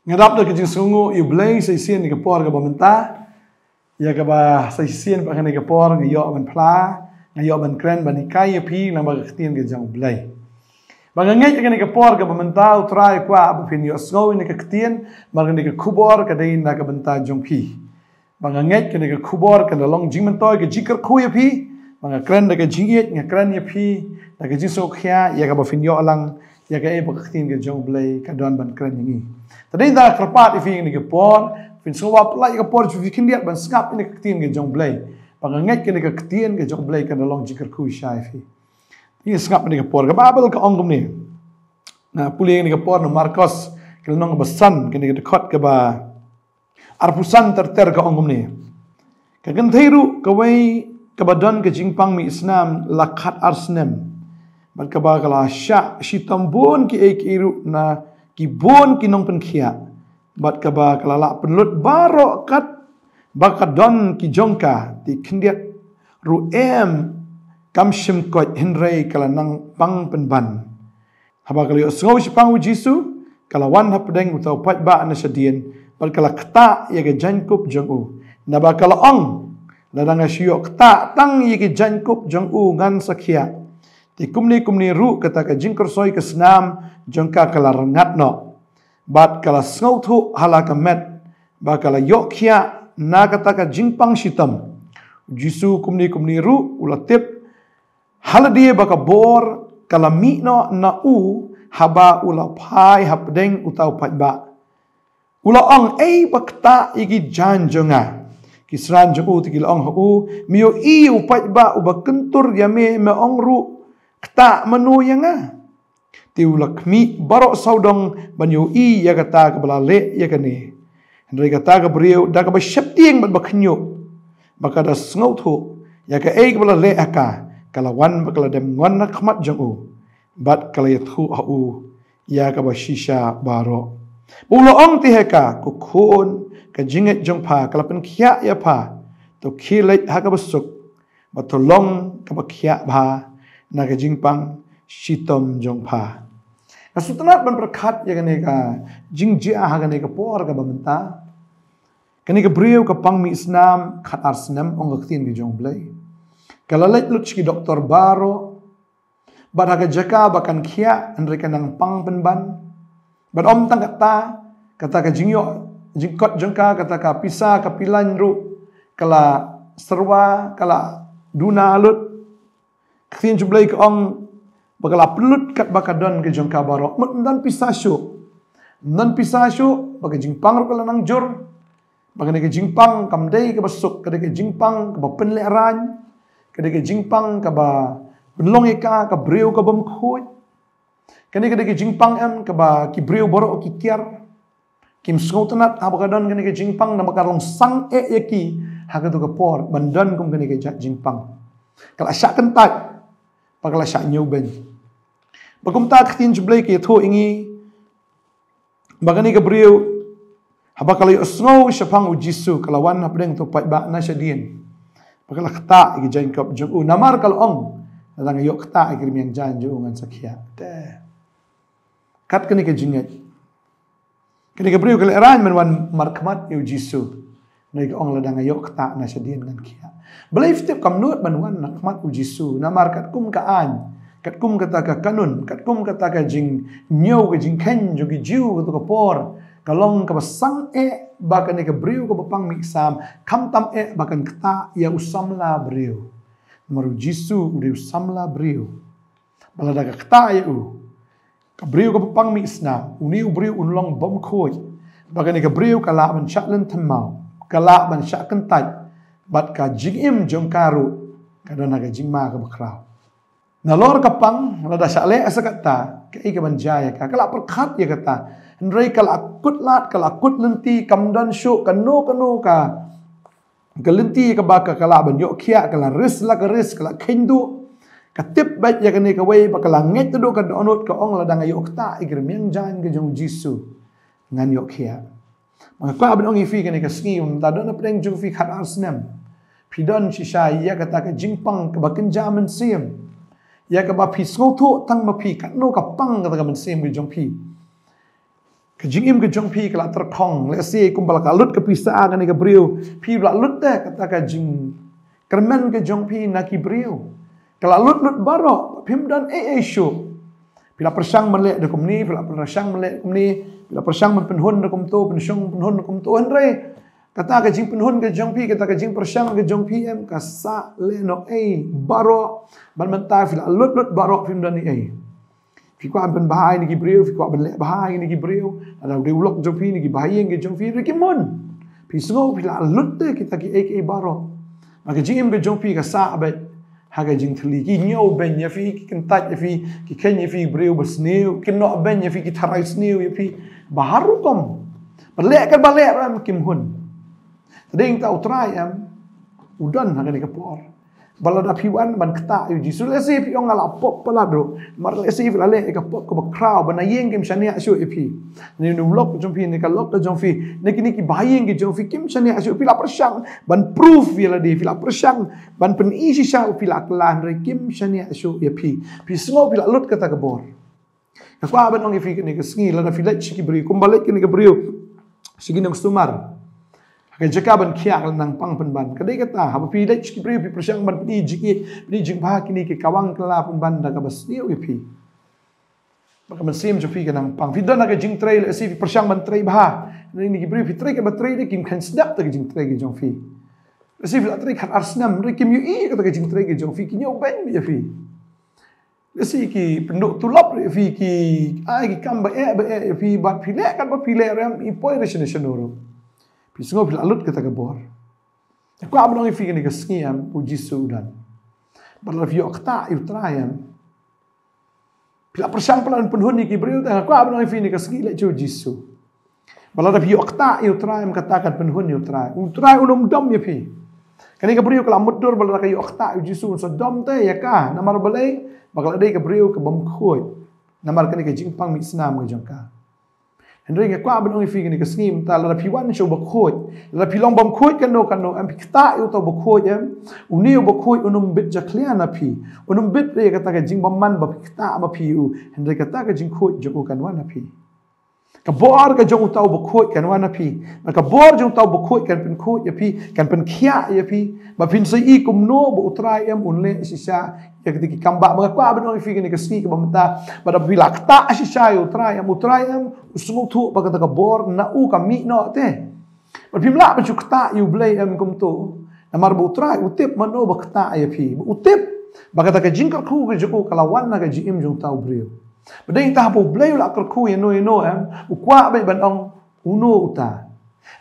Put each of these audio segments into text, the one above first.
Ngadap da kajing sungu yu blay sa isian ni kapor ka bamenta. Ya ka ba sa isian pa kanay kapor ngayo ban pla, ngayo ban kren ban ikay pi lang bagaktin ka jang blay. Bangangay ka kanay kapor ka bamenta utray kwa abu pin yu asgaw ni kaktin, marang ni ka kubor ka day na ka banta jong pi. Bangangay ka ni ka kubor ka dalong jingmentoy ka jikar kuya pi, mga kren da ka jingit nga kren ya pi, da ka jisok kya ya ka ba fin yu alang ya ka e bagaktin ka jong blay ka don ban kren yangi. Tadi dah kerpat ifing ni kepor, fin semua pelai kepor cuci kindiat ban skap ini ketin ke jong blay, panganget ke ni ketin ke jong blay ke dalam jikar kui syaifi. Ini skap ni kepor, ke babel ke ongkum ni. Nah pulih ni kepor no Marcos ke nong besan ke ni dekat ke ba arpusan terter ke ongkum ni. Ke gentairu ke wei ke badan ke jingpang mi Islam lakat arsnem. Ban ke ba kala syak shitambun ki iru na kibon kinong penkia bat kaba kalala penlut barok kat bakadon ki jongka ti kendiat ruem kamshim kot henrei kalanang pang penban haba kalio sngau sipang Jisu kalawan hapdeng utau pat ba na sadien bat kala kta ya ke jankup jongu na ba kala ong ladang asyo kta tang ya ke jankup jongu ngan sakia ti kumni ru kata ka jingkor soi ke senam jongka kala rengat no bat kala sngau tu hala ka met ba kala yok khia na kata ka jingpang sitam Jisu kumni ru ulatip hala dia ba ka bor kala mi no na u haba ula pai hapdeng utau pat ba ula ong ei bakta igi jan jonga kisran jongu tigil ong hu mio i upat ba ubakentur yame me ong ru kta menu yanga tiulakmi barok saudong banyu i ya kata kabala le ya kani hendrai kata ka beriu da ka basyapting bat bakhnyo maka da sngout ho ya ka ei kabala le aka kalawan bakala dem ngon na khmat jangu bat kala yathu au ya ka bashisha baro bulo ong ti heka ku khun ka jinget jongpa kala pen khia ya pa to khilai ha ka basuk batolong ka bakhia ba na ka jingpang shitom jongpa kasutanat ban perkat ya kane ka jingjia ha kane ka por ka bamenta kane ka brio ka pang mi Islam khat arsnam ong gaktin ki jong blai kala lait luch ki doktor baro bad ha ka jaka bakan khia andre kanang pang penban bad om tang kata ka jingyo jingkot jengka kata ka pisa ka pilan ru kala serwa kala duna lut ktin jublai ka ong bagala pelut kat bakadon ke jongka barok dan pisasyo baga jingpang ro kala nang jur baga ke jingpang kamdei ke basuk ke jingpang ke ba penleran ke jingpang ke ba benlong eka ke breu ke bam khoi ke jingpang am ke ba ki breu barok ki kiar kim skautanat abakadon ke jingpang na bakarong sang e yaki hagatu ke por bandan kum ke jingpang kala syak kentat pagala syak nyuben bagum ta ktin jublai ke tho ingi bagani ka brio haba kala yosngau syapang Jisu kalawan hapdeng to pat ba na syadien bagala kta igi jankop jungu namar kal ong nadang yok kta igi miang jan ju ngan sakhia te kat kani ka jinget kani ka brio kala ran men wan markmat yu Jisu nei ka ong ladang yok kta na syadien ngan khia belief tip kamnut ban wan nakmat Jisu namar kat kum ka an kat kum kata ka kanun kat kum kata ka jing nyau ka jing ken jo ki jiu ka por kalong ka basang e bakan ka brio ka bapang miksam kam tam e bakan kta ya usamla brio maru Jisu uri usamla brio balada ka kta ya u ka brio ka bapang miksam uni brio unlong bom khoi bakan ka brio kala ban chaklen thamau kala ban chakkan tat bat ka jingim jong karu kadona ka jingma ka bakrau nalor kapang lada syale asakata ke ika banjaya ka kala perkhat ya kata hendrai kala akut lat kala akut lenti kamdan syuk kanu ka galenti ka baka kala ban yok khia kala ris la ka ris kala khindu katip bat ya kani ka wei bakala nget tu ka donut ka ong ladang yok ta igir miang jan ke jong Jisu ngan yok khia maka ka ban ong ifi kani ka sngi ta don apreng jong fi khat arsnam pidon shisha ya kata ka jingpang ka bakin jaman sim ya ka ba pi so tho tang ma pi kat no ka pang ka men sem bi jong pi Kejingim kejong pi kala terkong le se kumpal kalut ke pisa kan ke brio pi la lut deh kata kejing kermen kejong pi nak brio kala lut baro pim dan show pila persang melek de komni pila persang melek komni pila persang men penhun de kom to pensyong penhun de kom to andre kata kejing penhun kejong pi kata kejing persang kejong pi em kasa le no baro ban mentah pila lut baro pim dan Fi kwa ben bahai ni gibreu, fi kwa ben lek bahai ni gibreu. Ada deulok jong fi ni gibahai ngi jong fi ki mon. Fi sngo fi la lut te kita ki ek baro. Maka jing ke jong fi ka sa ba ha ga jing thli ki nyo ben ya fi ki kan tat ya fi ki ken ya fi breu besneu ki no ben ya fi ki tharai sneu ya fi baharu kom. Berlek kan balek ram kim hun. Tading tau try am udan ha ni ka por. Balada piwan ban kata yu jisu lesi pi ong ala pop palado mar lesi fi lale ka pop ko crowd ban yeng kim shania shu ipi ni nu lok jong pi ni ka lok jong fi ni ki bayeng ki jong fi kim shania shu pi la persang ban proof fi la di fi la persang ban pen isi sha pi la klan re kim shania shu ipi pi sngo pi la lut kata ka bor ka kwa ban ong fi ni ka sngi la na fi lech ki bri kum balek ni ka bri sigi nang stumar Kaya jaka ban kiak nang pang penban. Kadai kata, haba pi lech ki pri persang ban pi jing bah kini ki kawang kala penban da ka bas niu pi. Maka man sim jo pi ka nang pang. Fidan na ka jing trail si fi persang ban trai bah. Ni ki pri fi trai ka ba trai de kim kan sedap ta ka jing trai ki jong fi. Si fi la trai khat arsnam ri kim yu ka ta ka jing trai ki jong fi ki nyau ben ya fi. Si ki penduk tulap fi ki ai ki kam ba fi bat fi le kan ba fi le ram i poi resonation oro. Pisngo pila alut kata kabor. Aku abang ngi fikir ni keskiam puji sudan. Balar vio kta iutrayam. Pila persang pelan penhun ni kibriu tang aku abang ngi fikir ni keski le puji su. Balar vio kta iutrayam katakan penhun iutray. Utray unum dom ya pi. Kani kibriu kala mudur balar kayu kta puji su so dom te ya ka namar balai bakal ada kibriu ke bom khoi. Namar kani ke jingpang mi snam ke jangka. Hendri ke kwa ben ong fi ni ke sngim ta la pi wan show bakhoj la pi long bam khoj kan no am kta yu to bakhoj em uni bakhoj unum bit jaklia na pi unum bit re kata ka jing bam man ba kta ma pi u hendri kata ka jing khoj joku kan wan na pi ka bor ka jong tau bakhoj kan wan na pi ka bor jong tau bakhoj kan pen khoj ya pi kan pen khia ya pi ba pin sai i kum no bo utrai em unle sisa ya ketika kamba mga kwa ben ong fi ni ke sni ka bamta ba bila kta sisa yu utrai em usmu tu bagata ka bor na u ka mi no te ba pimla ba chukta yu blay em kum to namar bu utrai utip mano ba kta ya pi utip bagata ka jingkar khu ka joku kalawan na ka jim jong tau brio badai ta po blay la kar khu no em u kwa ba ban ong uno uta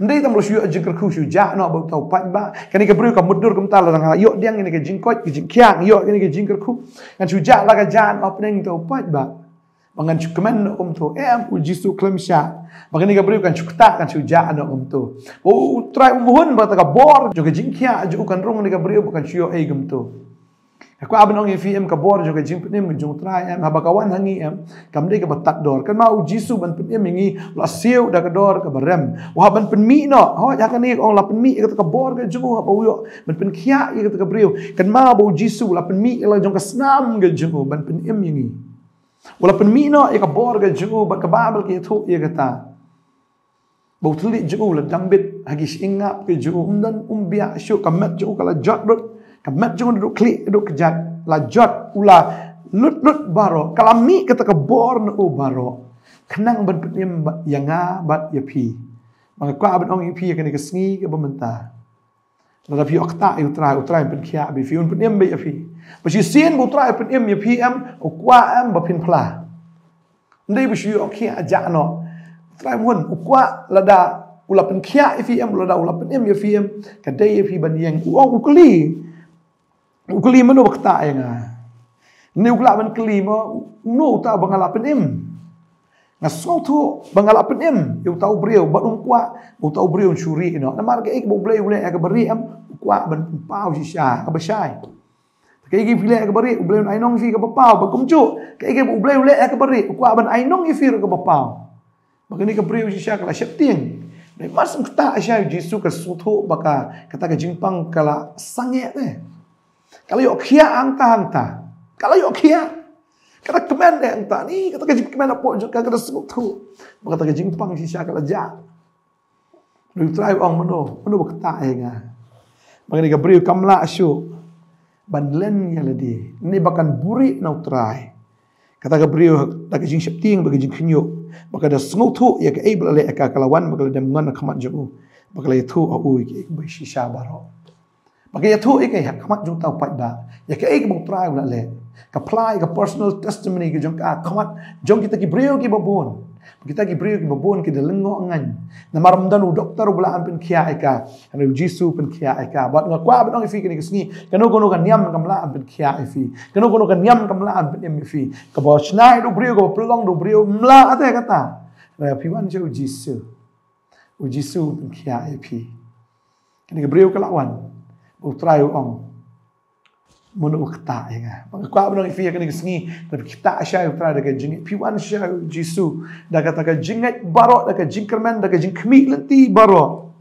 ndai tam lo shu jingkar khu shu ja no ba tau pat ba kani ka brio ka mudur kum ta la nga yo diang ni ka jingkot ki jingkyang yo ni ka jingkar khu kan shu ja la ka jan opening tau pat ba Bangan cukumen to uji su klemsha. Bangan ni gabriu kan cukta kan suja no to. Oh try umuhun ba ta bor jo ke jingkia jo kan rong ni gabriu bukan sio to. Aku abang ngi FM ka bor jo ke jing penim jo try em habakawan hangi em kam dei ka batat dor kan ma uji su ban penim ngi la siu da ka dor ka barem. Wa ban pen mi no ho ya kan ni ong la pen mi ka bor ka jo ba yo ban pen kia ka gabriu kan ma ba uji su la pen mi la jo ka snam ga jo ban penim ngi. Walaupun mino ia ka bor ga ju ba ka babel ke thu ia kata bau tuli ju la dambit hagis ingap ke ju dan umbia syu ka met ju kala jot dut ka met ju duk klik duk kejat la jot ula lut baro kala mi kata ka bor no baro kenang ban petim yanga bat ya pi maka kwa ban ong pi ka ni ka sngi ka bamenta la pi okta utrai pen khia bi fi un petim be ya pi Basi sien utrai pen ya PM ukwa am ba pin pla ndai bisi okhi aja no trai mun ukwa lada ula pen khia FM lada ula pen ya PM kadai fi ban yang ukli mano bakta nga ni ukla ban kli mo no ta bangala pen ngaso tu bangala pen yu tau brio ba ukwa tau brio shuri no na mar ke ek bo blai ule ka bari am ukwa ban pau sha ka basai Kaya gipilih ka bari, ublay un ainong fi ka bapaw. Bagkumcho, kaya gipilih ublay ule ka bari, ukwa ban ainong ifir ka bapaw. Bagani ka bari siya kala syapting. Mas mkta siya Jisu ka suto baka kata ka jingpang kala sange eh. Kala yo kia angta. Kala yo kia. Kata kemen deh entah ni, kata kajing kemen apa juga kata senguk tu. Kata kajing pang sisa kala ja. Lu try ong mano berkata nga. Bagi Gabriel kamla asyo. Banlen ya ledi. Ni bakan buri nau try. Kata Gabriel da kajing septing bagi kajing kenyo. Baka da senguk tu ya ke able le ka kalawan baka da ngan kamat jo. Baka le tu au ke bai sisa baro. Baka ya tu ke kamat jo tau pai ba. Ya ke able try la le. Apply ke personal testimony ke jong ka kamat jong kita ki brio ki babon kita ki brio ki babon ki de lengo ngan na maramdan u doktor bulaan pen kia eka ana jisu pen kia eka bat nga kwa batong ifi ki sngi kano kono kan nyam kamla pen kia ifi kano kono kan nyam kamla pen ifi ka bo snai do brio ko plong do brio mla ate kata ra piwan je u jisu pen kia ifi kini ki brio kalawan u try ong munu kata ya nga kwa bang ifi kan sngi tapi kita sya utra daga jing piwan sya jisu daga taka jingat baro daga jingkerman daga jing khmi lenti baro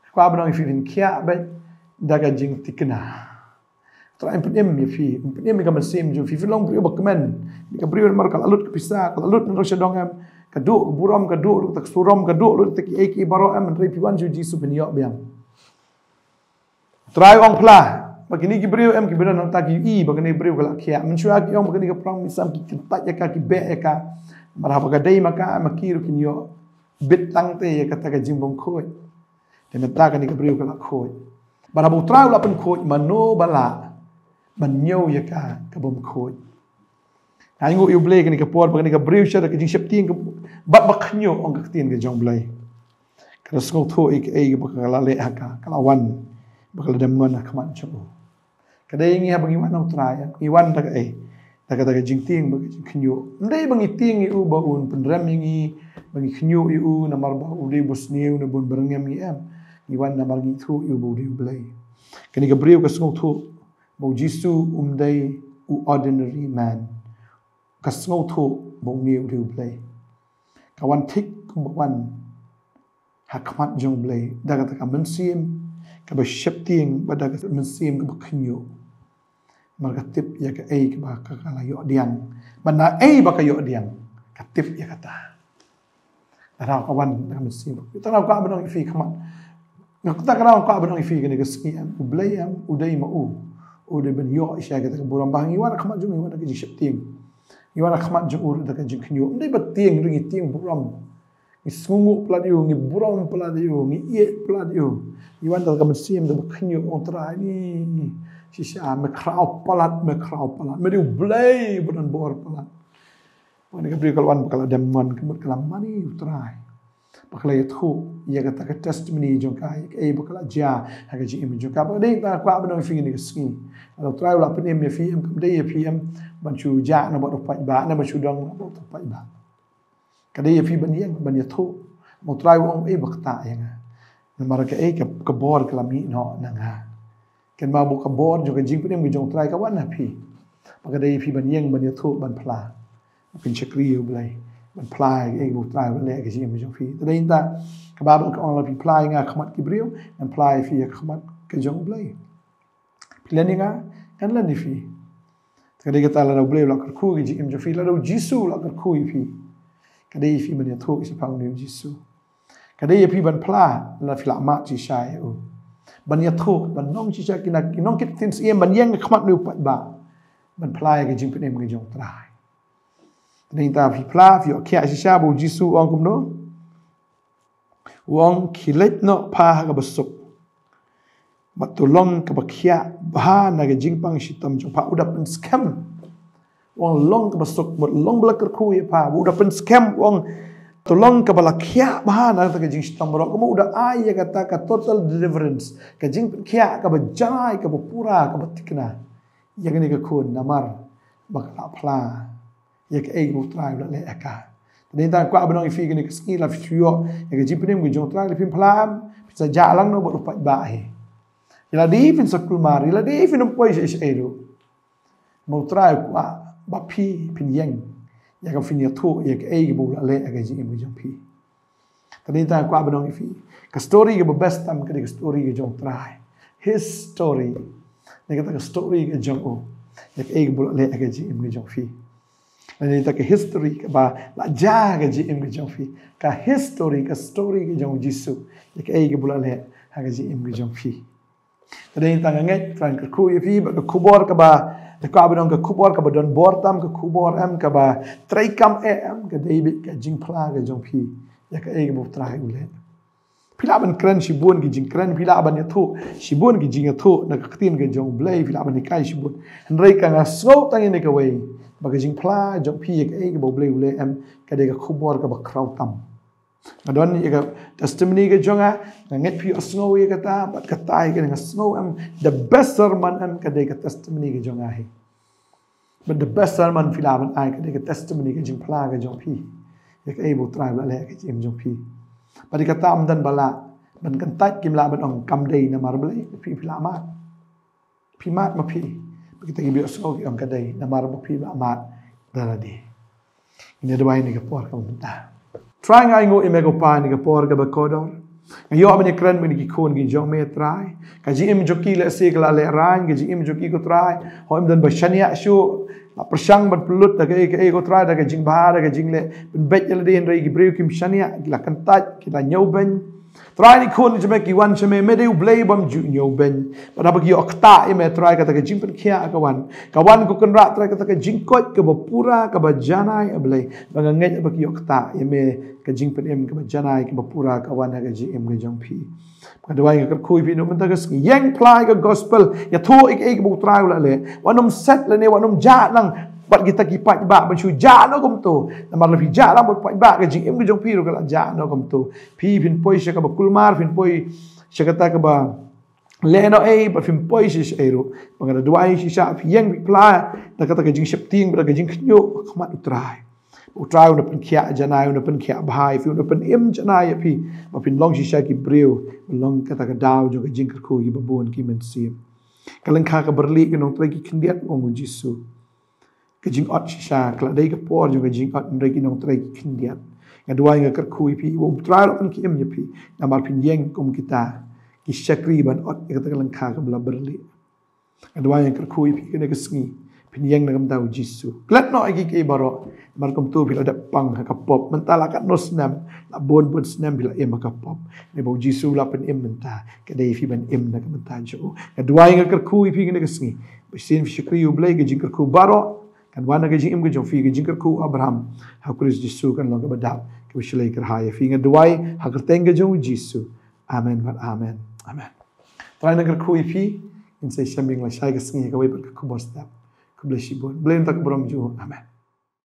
kwa bang ifi din kia ba daga jing tikna tra empem ifi empem ka masim ju fi long brio bakman ka brio mar kala lut pisa kala lut no sedong am kadu buram kadu tak suram kadu lut tak eki baro am ri piwan ju jisu ben yo biang try ong pla Bagini ki brio em ki bera nang taki I bagini brio kala kia menchua ki ong bagini ka prang misam ki kentat ya ka ki be ya ka marhaba ka dai maka makiru ki nyo bit tang te ya kata ka jimbong khoi te meta ka ni ka brio kala khoi marhaba utrau la pen khoi mano bala banyo ya ka bom khoi ai ngu yu blai ka ni ka por bagini ka brio sha ka jing septing ka bat bakhnyo ong ka tien ka jong blai ka sngok tho ik ei ka kala le ka kala wan bakal dam ngona khaman chu kadai ngi habangi wan utraya iwan daga daga jing ting bagi jing khnyo ndai bangi ting u ba un penram ngi bangi khnyo u na mar ba u de busniu na bun berngam ngi am iwan na mar ngi thu u bu de blai kani Gabriel ka sngok thu bo jisu dai u ordinary man ka sngok thu bo ngi u de blai ka wan thik kum wan hakmat jong blai daga ta mensim ka ba shepting ba daga mensim ka khnyo margatip ya ka ai ka ka kala yo diang bana ai ba ka yo diang katip ya kata ara kawan na mesim kita na ka banong ifi khamat nakta ka ka banong ifi ka ni ka ski am ublayam uday ma u de ben yo isya ka ka buram bang iwan khamat jung iwan ka ji shepting iwan khamat jung ur da ka ji khnyo ndai ba tieng ringi tieng buram isungu pladio ngi buram pladio ngi ye pladio iwan da ka mesim da khnyo ontra ni sisa me krau palat me du blai budan bor palat wan ka bri kalwan kala damman kemut kalam mani utrai bakala yathu ya kata ka testimony jong kai e bakala ja ha ka ji im jong ka ba dei ta kwa ba no fi ni ski alo trai la pen me fi am kam dei fi am ban chu ja na ba pa ba na ba chu dong na ba pa ba ka dei fi ban yang ban yathu mo trai wong e bakta ya na mar ka e ka bor kalam ni no na nga kan ma bu ka bor jo ka jing pem mi jong trai ka wan na phi maka dei phi ban yeng ban yathu ban phla kin chakri u blai ban phla e bu trai le ka jing mi jong phi dei ta ka ba ka on la phi phla nga khmat ki brio an phla phi ka khmat ka jong blai plani nga kan la ni phi ka dei ka ta la blai la ka khu ki jing mi jong phi la do jisu la ka khu phi ka dei phi ban yathu is phang ni jisu ka dei phi ban phla la phi la ma chi shai u ban yathu ban nong chi cha kinong kit tin siem ban yang khmat nu pat ba ban plai ke jing pnem ke jong trai ning ta phi pla phi okya chi cha bu jisu ong kum no wong khilet no pha ka basuk matulong ka bakhya ba na ke jing pang shitam jong pha udap pen scam wong long ka basuk mot long blak khu ye pha udap pen scam wong tolong ka bala khia ba na ta ka jing shitam ro ka mo uda ai ya kata ka total deliverance ka jing khia ka ba jai ka ba pura ka ba tikna ya ni ka khun namar bakla phla ya ka ei ru trai le aka den ta kwa ba no ifi ka ni ka ski la fio ya ka jing pnem gi jong trai le pim phlam sa ja lang no ba pa ba he ila di fin sakul mar ila di fin poi se ero mo trai kwa ba phi pin yang ya ka fin ya thu ya ka ei bu le ka ji im jong phi tadi ta kwa banong ifi ka story ke best tam ka story ke jong trai his story ne ka story ke jong o ya ka ei bu le ka ji im jong phi Ini tak ke history ke ba la ja ke ji im ke jong fi ka history ka story ke jong jisu ke ai ke bula le ha ke ji im ke jong fi. Tadi tang ngai tran ke ku fi ba ke kubor ke ba de ka ba dong ke kubor ke ba don bortam ke kubor am ke ba traikam am ke David ke jing pla ke jong fi ya ke ai ke bu tra ule. Pila ban kran shibun ke jing kran pila ban ya thu shibun ke jing ya thu na ka tin ke jong blai pila ban kai shibun hendrai ka nga so tang ni ke wei bagi jing pla jong pi ke ai ke bo blai ule am ke de ka kubor ke ba kraw tam. Adon ye ka testimony ke jonga nget pi osngo ye kata bat kata ke nga snow am the best sermon am ke de ka testimony ke jonga he. But the best sermon pila ban ai ke de ka testimony ke jing pla ke jong pi ye ke ai bo trai la le ke jim jong pi. Pada kata am dan bala ban kan tat kim la ban ong kam dei na mar blai pi pila mat pi mat ma pi kita gi bio so ong ka dei na mar ma pi la mat dala di ini dua ini ke por ka menta try ngai ngo ime ko pa ni ke por ka ba kodor ngayo am ni kran ni ki kon gi jong me try ka ji im joki le se la le ran gi ji im joki ko try ho im dan ba shania shu persang ban pelut da ke ko try da ke jing ba da ke jing le ben bet le den re gi breu kim shania la kan tat ki la nyau ben try ni kon je me ki wan che me de blay bam ju nyau ben ba da ba ki okta e me try ka da ke jing pen khia ka wan ko kan ra try ka da ke jing kot ke ba pura ka ba janai ablay ba ngai ba ki okta e me ka jing pen em ka ba janai ke ba pura ka wan ka ji em ke jong pi ka dawai ka khoi pi no man ta ka yang ply ka gospel ya tho ik bu try la le wanom set le ne wanom ja lang bat kita ki pat ba ban chu ja no kom to namar la pi ja la bot pat ba ka jing em ke jong pi ro ka la ja no kom to pi pin poi she ka ba kulmar pin poi she ka ta ka ba le no e ba pin poi she e ro ba ka dawai she sha pi yang ply ta ka ta ka jing shep ting ba ka jing knyo khmat utrai utrai una pen khia janai una pen khia bhai fi una pen im janai pi ma pin long shi sha ki breu long ka ta ka daw jo ka jing ka khu gi ba bon ki men sim kalang kha ka berli ke nong trai ki khndiat ong jisu ka jing ot shi sha kla dai ka por jo ka jing ot ndai ki nong trai ki khndiat nga duai nga kar khu pi wo trai lo pen ki im pi na mar pin yeng kom kita ki shakri ban ot ka ta kalang kha ka bla berli nga duai nga kar khu pi ke ne ka sngi pin yeng na kam daw jisu klat no agi ke baro mar kom tu bila da pang ka pop mentala kat no snam la bon snam bila em ka pop ne bo jisu la pen em menta ka dei fi ban em na ka menta jo ka duai nga kar khu pi ne ka sngi ba sin fi shakri u blai ka jing kar khu baro kan wana ka jing em ka jo fi ka jing kar khu abraham ha kris jisu kan lo ka badap ka shlai kar ha ya fi nga duai ha kar teng ka jo jisu amen but amen amen try na kar khu pi in sai shambing la shai ka sngi ka wei ka khu bor step bless you, blame tak brom ju. Amen.